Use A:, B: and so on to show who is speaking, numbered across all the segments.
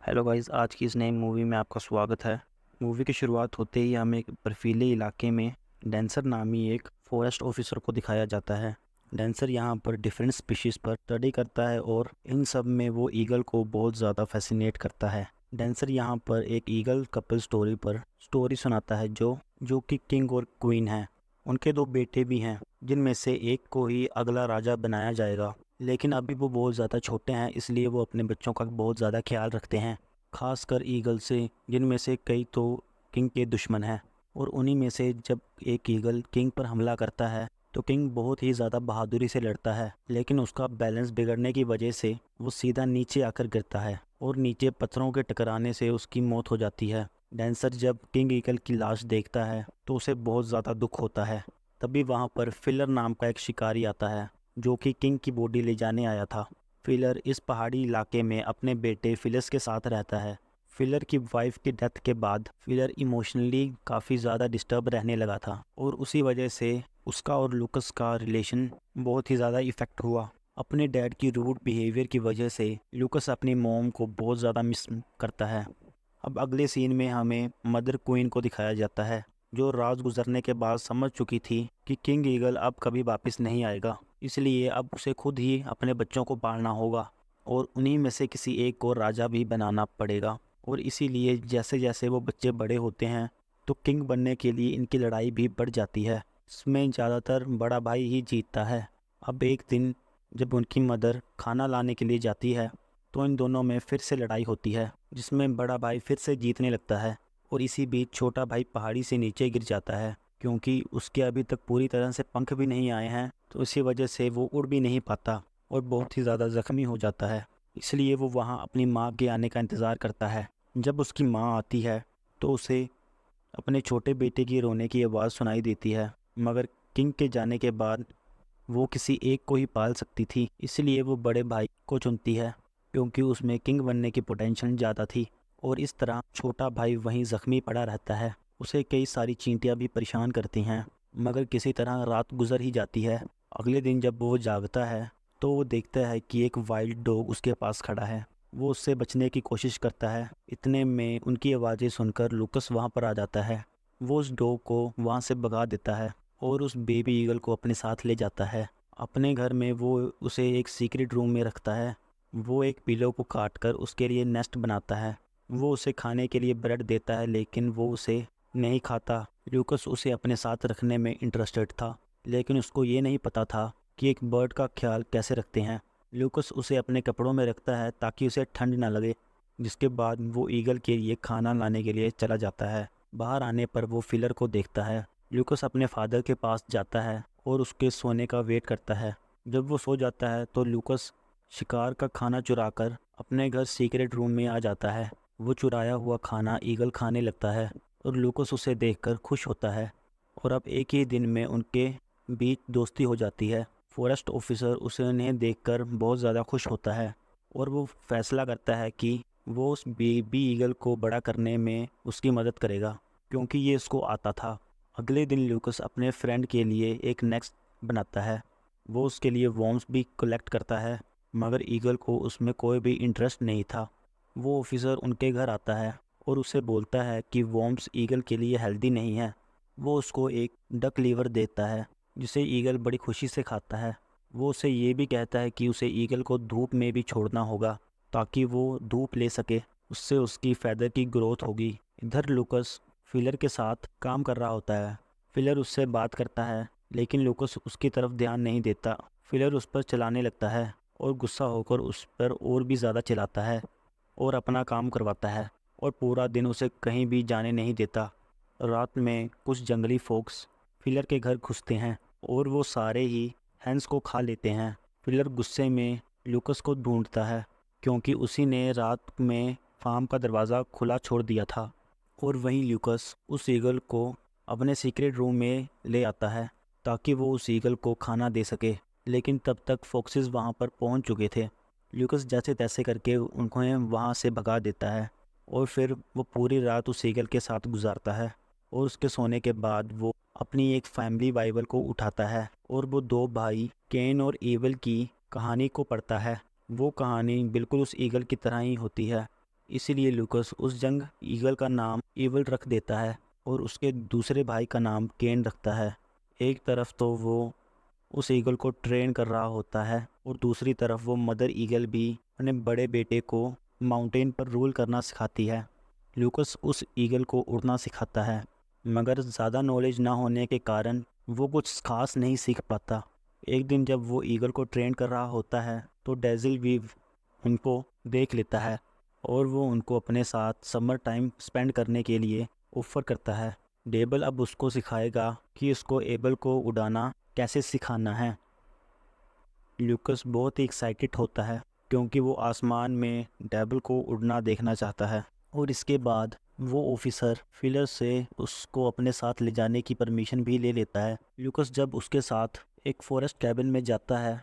A: Hello guys, आज की इस नई मूवी में आपका स्वागत है। मूवी की शुरुआत होते ही हमें एक बर्फीले इलाके में डेंसर नामी एक फॉरेस्ट ऑफिसर को दिखाया जाता है। डेंसर यहाँ पर डिफरेंट स्पीशीज़ पर स्टडी करता है और इन सब में वो ईगल को बहुत ज़्यादा फैसिनेट करता है। डेंसर यहाँ पर एक ईगल कपल स्टोरी पर स्टोरी सुनाता है जो जो कि किंग और क्वीन है। उनके दो बेटे भी हैं जिनमें से एक को ही अगला राजा बनाया जाएगा, लेकिन अभी वो बहुत ज़्यादा छोटे हैं, इसलिए वो अपने बच्चों का बहुत ज़्यादा ख्याल रखते हैं, खासकर ईगल से, जिनमें से कई तो किंग के दुश्मन हैं। और उन्हीं में से जब एक ईगल किंग पर हमला करता है तो किंग बहुत ही ज़्यादा बहादुरी से लड़ता है, लेकिन उसका बैलेंस बिगड़ने की वजह से वो सीधा नीचे आकर गिरता है और नीचे पत्थरों के टकराने से उसकी मौत हो जाती है। डेंसर जब किंग ईगल की लाश देखता है तो उसे बहुत ज़्यादा दुख होता है। तभी वहाँ पर फिलर नाम का एक शिकारी आता है जो कि किंग की बॉडी ले जाने आया था। फिलर इस पहाड़ी इलाके में अपने बेटे फिलिस के साथ रहता है। फिलर की वाइफ की डेथ के बाद फिलर इमोशनली काफ़ी ज़्यादा डिस्टर्ब रहने लगा था और उसी वजह से उसका और लुकस का रिलेशन बहुत ही ज़्यादा इफ़ेक्ट हुआ। अपने डैड की रूड बिहेवियर की वजह से लुकस अपनी मॉम को बहुत ज़्यादा मिस करता है। अब अगले सीन में हमें मदर क्वीन को दिखाया जाता है जो रात गुजरने के बाद समझ चुकी थी कि किंग ईगल अब कभी वापस नहीं आएगा, इसलिए अब उसे खुद ही अपने बच्चों को पालना होगा और उन्हीं में से किसी एक को राजा भी बनाना पड़ेगा। और इसीलिए जैसे जैसे वो बच्चे बड़े होते हैं तो किंग बनने के लिए इनकी लड़ाई भी बढ़ जाती है। इसमें ज़्यादातर बड़ा भाई ही जीतता है। अब एक दिन जब उनकी मदर खाना लाने के लिए जाती है तो इन दोनों में फिर से लड़ाई होती है, जिसमें बड़ा भाई फिर से जीतने लगता है और इसी बीच छोटा भाई पहाड़ी से नीचे गिर जाता है क्योंकि उसके अभी तक पूरी तरह से पंख भी नहीं आए हैं, तो इसी वजह से वो उड़ भी नहीं पाता और बहुत ही ज़्यादा ज़ख्मी हो जाता है। इसलिए वो वहाँ अपनी माँ के आने का इंतज़ार करता है। जब उसकी माँ आती है तो उसे अपने छोटे बेटे की रोने की आवाज़ सुनाई देती है, मगर किंग के जाने के बाद वो किसी एक को ही पाल सकती थी, इसलिए वो बड़े भाई को चुनती है क्योंकि उसमें किंग बनने की पोटेंशियल ज़्यादा थी। और इस तरह छोटा भाई वहीं ज़ख्मी पड़ा रहता है। उसे कई सारी चींटियां भी परेशान करती हैं, मगर किसी तरह रात गुजर ही जाती है। अगले दिन जब वो जागता है तो वो देखता है कि एक वाइल्ड डॉग उसके पास खड़ा है। वो उससे बचने की कोशिश करता है। इतने में उनकी आवाज़ें सुनकर लुकस वहाँ पर आ जाता है। वो उस डॉग को वहाँ से भगा देता है और उस बेबी ईगल को अपने साथ ले जाता है। अपने घर में वो उसे एक सीक्रेट रूम में रखता है। वो एक पिलो को काट कर उसके लिए नेस्ट बनाता है। वो उसे खाने के लिए ब्रेड देता है, लेकिन वो उसे नहीं खाता। ल्यूकस उसे अपने साथ रखने में इंटरेस्टेड था, लेकिन उसको ये नहीं पता था कि एक बर्ड का ख्याल कैसे रखते हैं। ल्यूकस उसे अपने कपड़ों में रखता है ताकि उसे ठंड ना लगे। जिसके बाद वो ईगल के लिए खाना लाने के लिए चला जाता है। बाहर आने पर वो फिलर को देखता है। ल्यूकस अपने फादर के पास जाता है और उसके सोने का वेट करता है। जब वो सो जाता है तो ल्यूकस शिकार का खाना चुराकर अपने घर सीक्रेट रूम में आ जाता है। वो चुराया हुआ खाना ईगल खाने लगता है और ल्यूकस उसे देखकर खुश होता है और अब एक ही दिन में उनके बीच दोस्ती हो जाती है। फॉरेस्ट ऑफिसर उसे उन्हें देखकर बहुत ज़्यादा खुश होता है और वो फैसला करता है कि वो उस बेबी ईगल को बड़ा करने में उसकी मदद करेगा क्योंकि ये उसको आता था। अगले दिन ल्यूकस अपने फ्रेंड के लिए एक नेक्स्ट बनाता है। वो उसके लिए वॉर्म्स भी कलेक्ट करता है, मगर ईगल को उसमें कोई भी इंटरेस्ट नहीं था। वो ऑफिसर उनके घर आता है और उसे बोलता है कि वॉर्म्स ईगल के लिए हेल्दी नहीं है। वो उसको एक डक लीवर देता है जिसे ईगल बड़ी खुशी से खाता है। वो उसे ये भी कहता है कि उसे ईगल को धूप में भी छोड़ना होगा ताकि वो धूप ले सके, उससे उसकी फैदर की ग्रोथ होगी। इधर लुकस फिलर के साथ काम कर रहा होता है। फिलर उससे बात करता है, लेकिन लुकस उसकी तरफ ध्यान नहीं देता। फिलर उस पर चलाने लगता है और गुस्सा होकर उस पर और भी ज़्यादा चिल्लाता है और अपना काम करवाता है और पूरा दिन उसे कहीं भी जाने नहीं देता। रात में कुछ जंगली फोक्स फिलर के घर घुसते हैं और वो सारे ही हैंस को खा लेते हैं। फिलर गुस्से में लूकस को ढूंढता है क्योंकि उसी ने रात में फार्म का दरवाज़ा खुला छोड़ दिया था। और वहीं ल्यूकस उस ईगल को अपने सीक्रेट रूम में ले आता है ताकि वो उस ईगल को खाना दे सके, लेकिन तब तक फॉक्सेस वहाँ पर पहुँच चुके थे। ल्यूकस जैसे तैसे करके उन्हें वहाँ से भगा देता है और फिर वो पूरी रात उस ईगल के साथ गुजारता है। और उसके सोने के बाद वो अपनी एक फैमिली बाइबल को उठाता है और वो दो भाई केन और एवल की कहानी को पढ़ता है। वो कहानी बिल्कुल उस ईगल की तरह ही होती है। इसीलिए लूकस उस जंग ईगल का नाम ईवल रख देता है और उसके दूसरे भाई का नाम केन रखता है। एक तरफ तो वो उस ईगल को ट्रेन कर रहा होता है और दूसरी तरफ वो मदर ईगल भी अपने बड़े बेटे को माउंटेन पर रूल करना सिखाती है। लूकस उस ईगल को उड़ना सिखाता है, मगर ज़्यादा नॉलेज ना होने के कारण वो कुछ खास नहीं सीख पाता। एक दिन जब वो ईगल को ट्रेन कर रहा होता है तो डेजिल भी उनको देख लेता है और वो उनको अपने साथ समर टाइम स्पेंड करने के लिए ऑफ़र करता है। डेबल अब उसको सिखाएगा कि उसको एबल को उड़ाना कैसे सिखाना है। लूकस बहुत ही एक्साइटेड होता है क्योंकि वो आसमान में डेबल को उड़ना देखना चाहता है और इसके बाद वो ऑफिसर फिलर से उसको अपने साथ ले जाने की परमिशन भी ले लेता है। लूकस जब उसके साथ एक फॉरेस्ट कैबिन में जाता है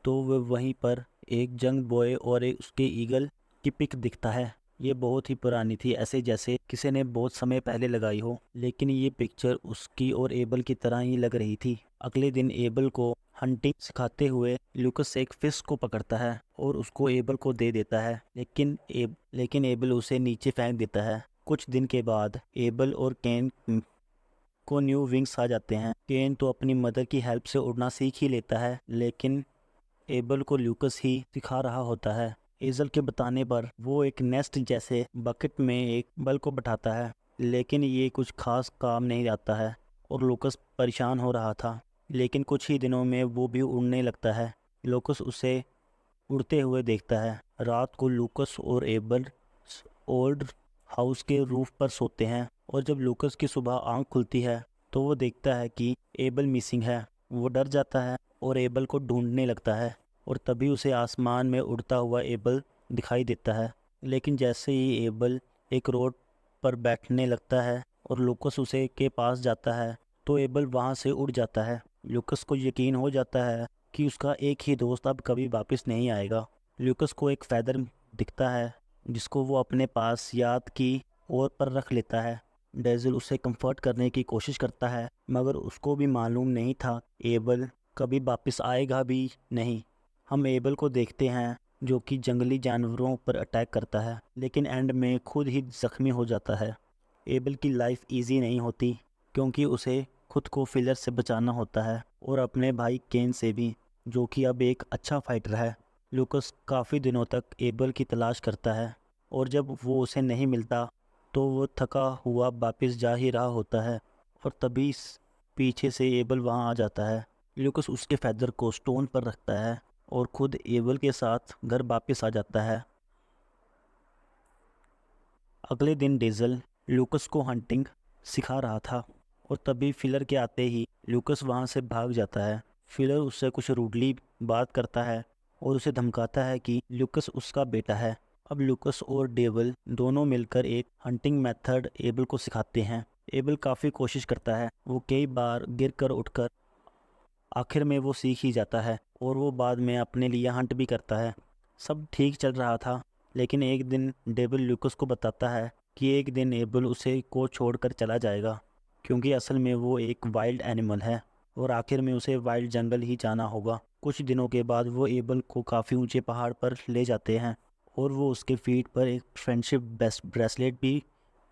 A: तो वह वहीं पर एक जंग बॉय और एक उसके ईगल की पिक दिखता है। ये बहुत ही पुरानी थी, ऐसे जैसे किसी ने बहुत समय पहले लगाई हो, लेकिन ये पिक्चर उसकी और एबल की तरह ही लग रही थी। अगले दिन एबल को हंटिंग सिखाते हुए लूकस एक फिश को पकड़ता है और उसको एबल को दे देता है, लेकिन एबल उसे नीचे फेंक देता है। कुछ दिन के बाद एबल और केन को न्यू विंग्स आ जाते हैं। केन तो अपनी मदर की हेल्प से उड़ना सीख ही लेता है, लेकिन एबल को लूकस ही सिखा रहा होता है। एजल के बताने पर वो एक नेस्ट जैसे बकेट में एक बल को बैठाता है, लेकिन ये कुछ खास काम नहीं आता है और लूकस परेशान हो रहा था। लेकिन कुछ ही दिनों में वो भी उड़ने लगता है। लूकस उसे उड़ते हुए देखता है। रात को लूकस और एबल ओल्ड हाउस के रूफ पर सोते हैं और जब लूकस की सुबह आंख खुलती है तो वो देखता है कि एबल मिसिंग है। वो डर जाता है और एबल को ढूंढने लगता है और तभी उसे आसमान में उड़ता हुआ एबल दिखाई देता है। लेकिन जैसे ही एबल एक रोड पर बैठने लगता है और लूकस उसे के पास जाता है तो एबल वहाँ से उड़ जाता है। लूकस को यकीन हो जाता है कि उसका एक ही दोस्त अब कभी वापस नहीं आएगा। लूकस को एक फैदर दिखता है जिसको वो अपने पास याद की ओर पर रख लेता है। डेजिल उसे कंफर्ट करने की कोशिश करता है, मगर उसको भी मालूम नहीं था एबल कभी वापस आएगा भी नहीं। हम एबल को देखते हैं जो कि जंगली जानवरों पर अटैक करता है, लेकिन एंड में खुद ही ज़ख्मी हो जाता है। एबल की लाइफ इजी नहीं होती क्योंकि उसे खुद को फिलर से बचाना होता है और अपने भाई केन से भी, जो कि अब एक अच्छा फाइटर है। लूकस काफ़ी दिनों तक एबल की तलाश करता है और जब वो उसे नहीं मिलता तो वो थका हुआ वापस जा ही रहा होता है और तभी पीछे से एबल वहाँ आ जाता है। लूकस उसके फैदर को स्टोन पर रखता है और खुद एबल के साथ घर वापस आ जाता है। अगले दिन डेजल लूकस को हंटिंग सिखा रहा था और तभी फिलर के आते ही लूकस वहाँ से भाग जाता है। फिलर उससे कुछ रूडली बात करता है और उसे धमकाता है कि लूकस उसका बेटा है। अब लूकस और डेवल दोनों मिलकर एक हंटिंग मेथड एबल को सिखाते हैं। एबल काफ़ी कोशिश करता है, वो कई बार गिर कर उठकर आखिर में वो सीख ही जाता है और वो बाद में अपने लिए हंट भी करता है। सब ठीक चल रहा था, लेकिन एक दिन डेविल लूकस को बताता है कि एक दिन एबल उसे को छोड़कर चला जाएगा, क्योंकि असल में वो एक वाइल्ड एनिमल है और आखिर में उसे वाइल्ड जंगल ही जाना होगा। कुछ दिनों के बाद वो एबल को काफ़ी ऊंचे पहाड़ पर ले जाते हैं और वो उसके फीट पर एक फ्रेंडशिप ब्रेसलेट भी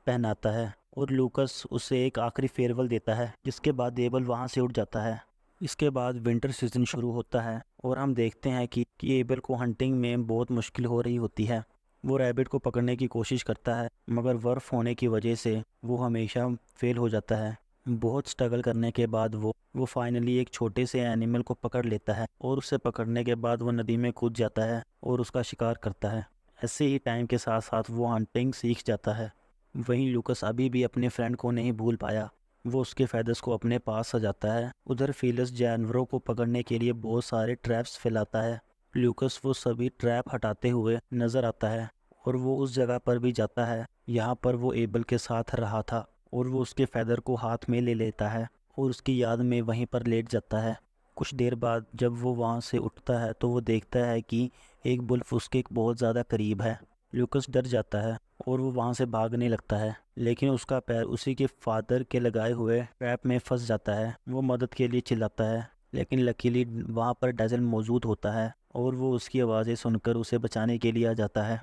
A: पहनाता है और लूकस उसे एक आखिरी फेयरवेल देता है, जिसके बाद एबल वहाँ से उड़ जाता है। इसके बाद विंटर सीजन शुरू होता है और हम देखते हैं कि एबल को हंटिंग में बहुत मुश्किल हो रही होती है। वो रैबिट को पकड़ने की कोशिश करता है, मगर बर्फ़ होने की वजह से वो हमेशा फेल हो जाता है। बहुत स्ट्रगल करने के बाद वो फाइनली एक छोटे से एनिमल को पकड़ लेता है और उसे पकड़ने के बाद वो नदी में कूद जाता है और उसका शिकार करता है। ऐसे ही टाइम के साथ साथ वो हंटिंग सीख जाता है। वहीं लूकस अभी भी अपने फ्रेंड को नहीं भूल पाया। वो उसके फेदर्स को अपने पास सजाता है। उधर फिलिस जानवरों को पकड़ने के लिए बहुत सारे ट्रैप्स फैलाता है। लूकस वो सभी ट्रैप हटाते हुए नज़र आता है और वो उस जगह पर भी जाता है यहाँ पर वो एबल के साथ रहा था और वो उसके फेदर को हाथ में ले लेता है और उसकी याद में वहीं पर लेट जाता है। कुछ देर बाद जब वो वहाँ से उठता है तो वो देखता है कि एक वुल्फ उसके बहुत ज़्यादा करीब है। लूकस डर जाता है और वो वहाँ से भागने लगता है, लेकिन उसका पैर उसी के फादर के लगाए हुए ट्रैप में फंस जाता है। वो मदद के लिए चिल्लाता है, लेकिन लकीली वहाँ पर डेजल मौजूद होता है और वो उसकी आवाज़ें सुनकर उसे बचाने के लिए आ जाता है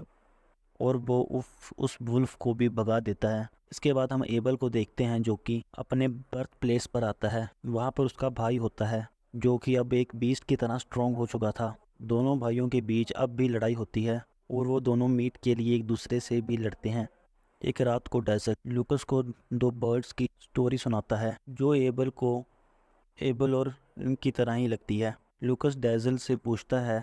A: और वो उस वुल्फ को भी भगा देता है। इसके बाद हम एबल को देखते हैं जो कि अपने बर्थ प्लेस पर आता है। वहाँ पर उसका भाई होता है जो कि अब एक बीस्ट की तरह स्ट्रॉन्ग हो चुका था। दोनों भाइयों के बीच अब भी लड़ाई होती है और वो दोनों मीट के लिए एक दूसरे से भी लड़ते हैं। एक रात को डेजर्ट लूकस को दो बर्ड्स की स्टोरी सुनाता है जो एबल और इनकी तरह ही लगती है। लूकस डेजल से पूछता है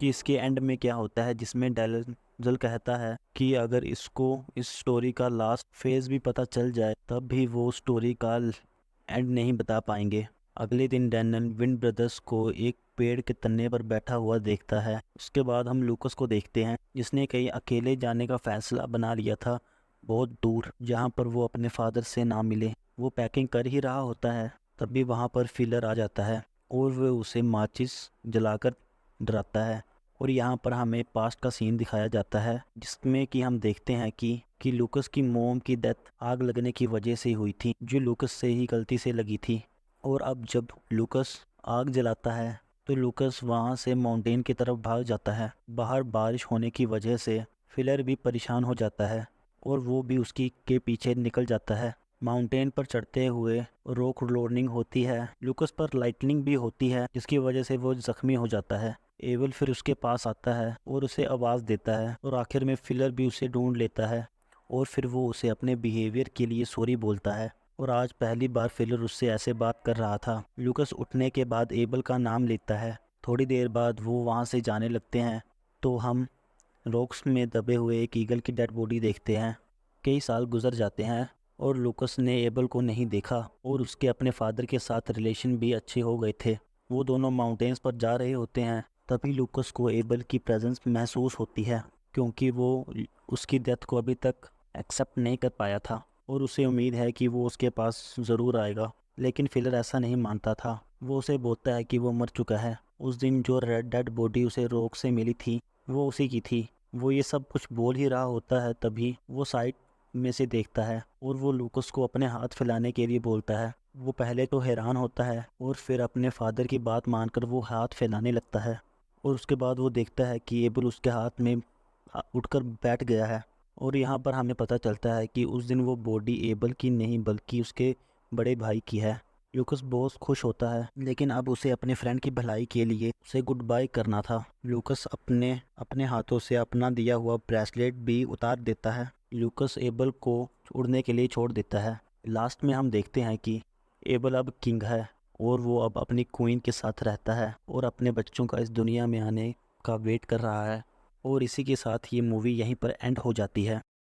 A: कि इसके एंड में क्या होता है, जिसमें डेजल कहता है कि अगर इसको इस स्टोरी का लास्ट फेज भी पता चल जाए तब भी वो स्टोरी का एंड नहीं बता पाएंगे। अगले दिन डैनन विंड ब्रदर्स को एक पेड़ के तन्ने पर बैठा हुआ देखता है। उसके बाद हम लूकस को देखते हैं जिसने कहीं अकेले जाने का फैसला बना लिया था, बहुत दूर, जहाँ पर वो अपने फादर से ना मिले। वो पैकिंग कर ही रहा होता है तभी वहाँ पर फिलर आ जाता है और वह उसे माचिस जलाकर डराता है। और यहाँ पर हमें पास्ट का सीन दिखाया जाता है जिसमें कि हम देखते हैं कि लूकस की मोम की डेथ आग लगने की वजह से हुई थी, जो लूकस से ही गलती से लगी थी। और अब जब लूकस आग जलाता है तो लूकस वहाँ से माउंटेन की तरफ भाग जाता है। बाहर बारिश होने की वजह से फिलर भी परेशान हो जाता है और वो भी उसकी के पीछे निकल जाता है। माउंटेन पर चढ़ते हुए रॉक रोलिंग होती है। लूकस पर लाइटनिंग भी होती है जिसकी वजह से वो जख्मी हो जाता है। एबल फिर उसके पास आता है और उसे आवाज़ देता है और आखिर में फिलर भी उसे ढूंढ लेता है और फिर वो उसे अपने बिहेवियर के लिए सॉरी बोलता है। और आज पहली बार फिलर उससे ऐसे बात कर रहा था। लूकस उठने के बाद एबल का नाम लेता है। थोड़ी देर बाद वो वहाँ से जाने लगते हैं तो हम रॉक्स में दबे हुए एक ईगल की डेड बॉडी देखते हैं। कई साल गुजर जाते हैं और लूकस ने एबल को नहीं देखा और उसके अपने फादर के साथ रिलेशन भी अच्छे हो गए थे। वो दोनों माउंटेन्स पर जा रहे होते हैं तभी लूकस को एबल की प्रेजेंस महसूस होती है क्योंकि वो उसकी डेथ को अभी तक एक्सेप्ट नहीं कर पाया था और उसे उम्मीद है कि वो उसके पास ज़रूर आएगा। लेकिन फिलर ऐसा नहीं मानता था। वो उसे बोलता है कि वो मर चुका है। उस दिन जो रेड डेड बॉडी उसे रॉक से मिली थी वो उसी की थी। वो ये सब कुछ बोल ही रहा होता है तभी वो साइड में से देखता है और वो लूकस को अपने हाथ फैलाने के लिए बोलता है। वो पहले तो हैरान होता है और फिर अपने फादर की बात मानकर वो हाथ फैलाने लगता है और उसके बाद वो देखता है कि एबल उसके हाथ में उठकर बैठ गया है। और यहाँ पर हमें पता चलता है कि उस दिन वो बॉडी एबल की नहीं बल्कि उसके बड़े भाई की है। लूकस बहुत खुश होता है लेकिन अब उसे अपने फ्रेंड की भलाई के लिए उसे गुड बाय करना था। लूकस अपने अपने हाथों से अपना दिया हुआ ब्रेसलेट भी उतार देता है। लूकस एबल को उड़ने के लिए छोड़ देता है। लास्ट में हम देखते हैं कि एबल अब किंग है और वो अब अपनी क्वीन के साथ रहता है और अपने बच्चों का इस दुनिया में आने का वेट कर रहा है। और इसी के साथ ये मूवी यहीं पर एंड हो जाती है।